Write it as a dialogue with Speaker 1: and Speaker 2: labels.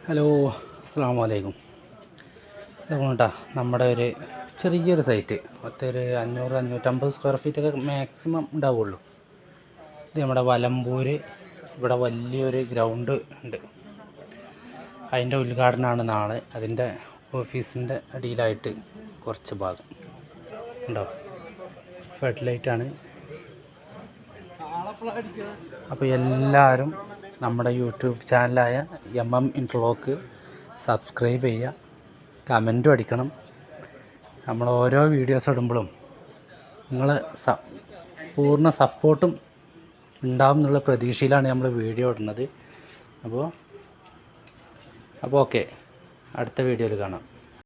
Speaker 1: Hello, അസ്സലാമു അലൈക്കും. ഇതുകൊണ്ടാ നമ്മുടെ ഒരു ചെറിയൊരു സൈറ്റ്, ഒരു 500-550 സ്ക്വയർ ഫീറ്റൊക്കെ മാക്സിമം ഉണ്ടാവുള്ളൂ. ഇത് നമ്മുടെ വലമ്പൂർ. ഇവിടെ വലിയൊരു ഗ്രൗണ്ട് ഉണ്ട്. അതിൻ്റെ ഉദ്ഘാടനമാണ് നാളെ. അതിൻ്റെ ഓഫീസിൻ്റെ അടിയിലായിട്ട് കുറച്ച് ഭാഗം ഉണ്ടാവും. ഫെഡ് ലൈറ്റാണ്. അപ്പോൾ എല്ലാവരും നമ്മുടെ യൂട്യൂബ് ചാനലായ ഇന്റർലോക്ക് സബ്സ്ക്രൈബ് ചെയ്യുക, കമൻറ്റും അടിക്കണം. നമ്മൾ ഓരോ വീഡിയോസ് ഇടുമ്പോഴും നിങ്ങൾ പൂർണ്ണ സപ്പോർട്ടും ഉണ്ടാവും എന്നുള്ള പ്രതീക്ഷയിലാണ് നമ്മൾ വീഡിയോ ഇടുന്നത്. അപ്പോൾ ഓക്കെ, അടുത്ത വീഡിയോയിൽ കാണാം.